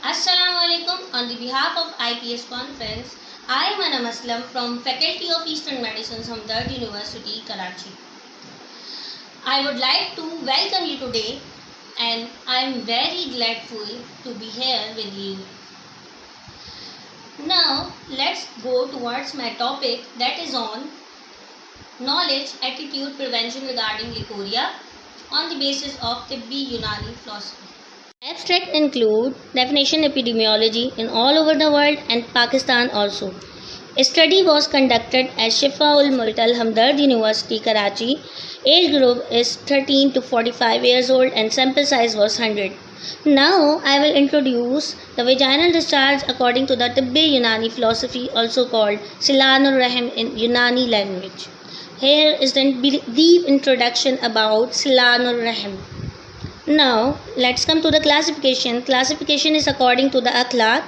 Assalamu alaikum. On the behalf of IPS conference, I am Anam Aslam from Faculty of Eastern Medicine, Hamdard University, Karachi. I would like to welcome you today and I am very grateful to be here with you. Now, let's go towards my topic that is on knowledge, attitude, prevention regarding Leukorrhea on the basis of Tibbi Unani philosophy. Abstract include definition epidemiology in all over the world and Pakistan also. A study was conducted at Shifa ul Multal Hamdard University, Karachi. Age group is 13 to 45 years old and sample size was 100. Now I will introduce the vaginal discharge according to the Tibbi Unani philosophy, also called Silanur Rahim in Unani language. Here is the brief introduction about Silanur Rahim. Now, let's come to the classification. Classification is according to the Akhlaq.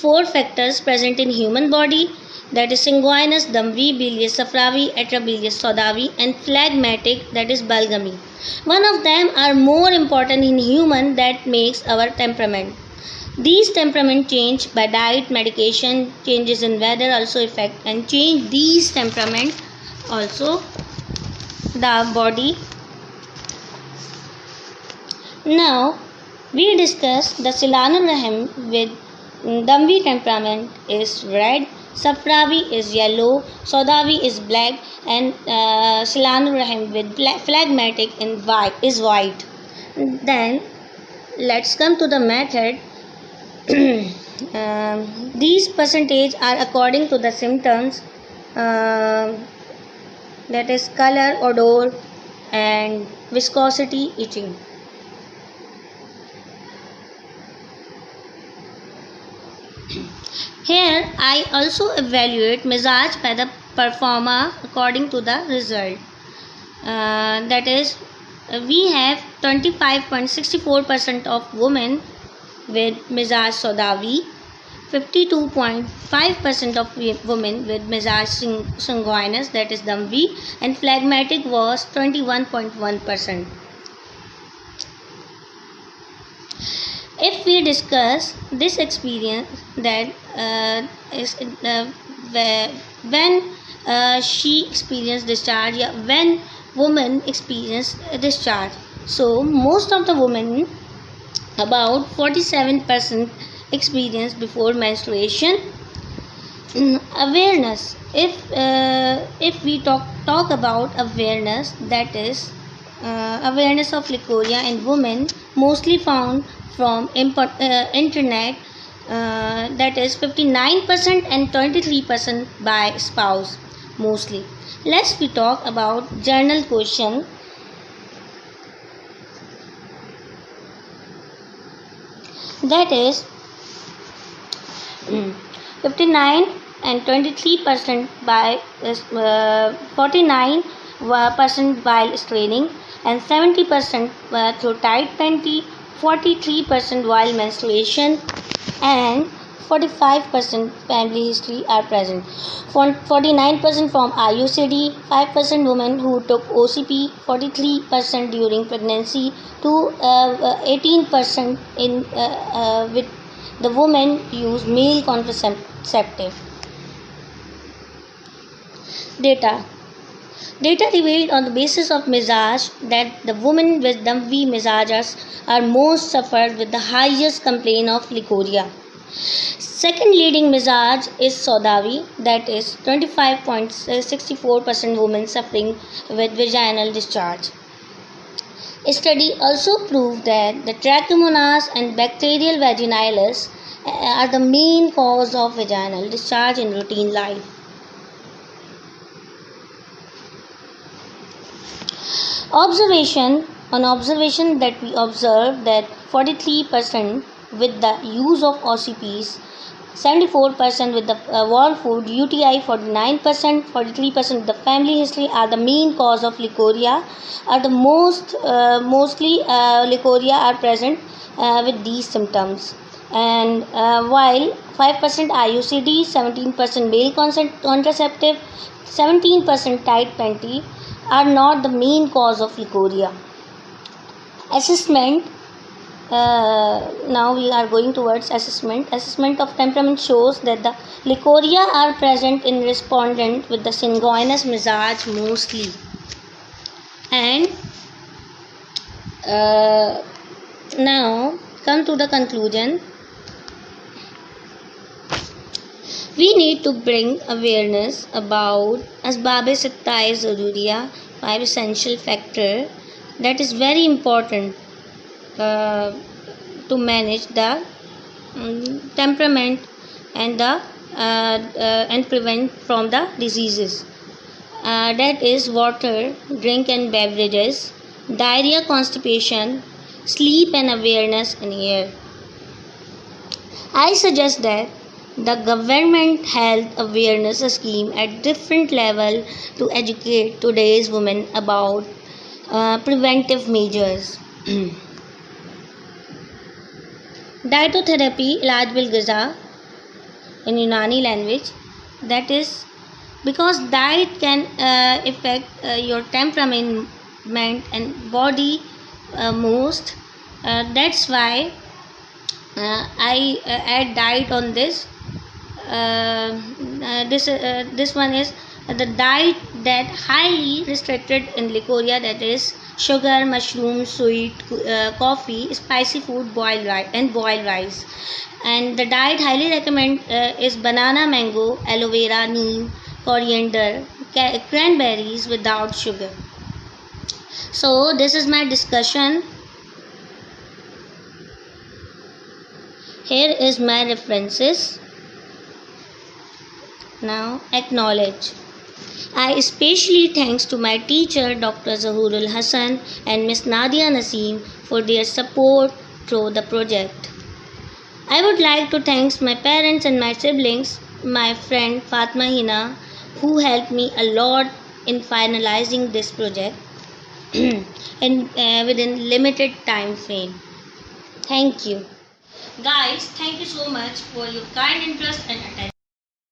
4 factors present in human body, that is sanguineous, Damvi, bilious, Safrawi, atrabilious, Sodavi, and phlegmatic, that is Balgami. One of them are more important in human that makes our temperament. These temperament change by diet, medication, changes in weather also affect and change these temperament also the body. Now, we discuss the Silanur Rahim with Damvi temperament is red, Safrawi is yellow, Sodavi is black, and Silanur Rahim with phlegmatic is white. Then, let's come to the method. These percentage are according to the symptoms, that is color, odor, and viscosity, itching. Here I also evaluate Mizaj by the performer according to the result. That is, we have 25.64% of women with Mizaj Sodavi, 52.5% of women with Mizaj sanguineous, that is Damvi, and phlegmatic was 21.1%. If we discuss this experience, that is when she experienced discharge, when woman experienced discharge, so most of the women, about 47%, experience before menstruation. Awareness. If we talk about awareness, that is awareness of Leukorrhea in women, mostly found from internet, that is 59% and 23% by spouse mostly. Let's we talk about journal question. That is 59 and 23% by 49% while straining, and 70% through tight panty, 43% while menstruation, and 45% family history are present. 49% from IUCD, 5% women who took OCP, 43% during pregnancy, to 18% in with the women use male contraceptive. Data revealed on the basis of Mizaj that the women with Damvi Mizajas are most suffered with the highest complaint of Leukorrhea. Second leading Mizaj is Sodavi, that is 25.64% women suffering with vaginal discharge. A study also proved that the Trichomonas and bacterial vaginalis are the main cause of vaginal discharge in routine life. Observation that we observed that 43% with the use of OCPs, 74% with the wall food, UTI 49%, 43% with the family history are the main cause of Leukorrhea, are the mostly Leukorrhea are present with these symptoms, and while 5% IUCD, 17% male contraceptive, 17% tight panty are not the main cause of Leukorrhea. Assessment Now we are going towards assessment. Assessment of temperament shows that the leukorrhea are present in respondent with the syngonous mizaj mostly. And now come to the conclusion. We need to bring awareness about asbab-e-sitta-e zaruriya, 5 essential factor that is very important to manage the temperament and the and prevent from the diseases. That is water, drink and beverages, diarrhea, constipation, sleep and awareness and air. I suggest that the government health awareness scheme at different level to educate today's women about preventive measures. Dietotherapy, ilaj bil ghiza in Unani language, that is because diet can affect your temperament and body most. That's why I add diet on this. This one is the diet that highly restricted in leukorrhea, that is sugar, mushroom, sweet, coffee, spicy food, boiled rice. And the diet highly recommend is banana, mango, aloe vera, neem, coriander, cranberries without sugar. So this is my discussion. Here is my references. Now acknowledge. I especially thanks to my teacher Dr. Zahurul Hassan and Miss Nadia Naseem for their support through the project. I would like to thank my parents and my siblings, my friend Fatma Hina, who helped me a lot in finalizing this project and within limited time frame. Thank you. Guys, thank you so much for your kind interest and attention.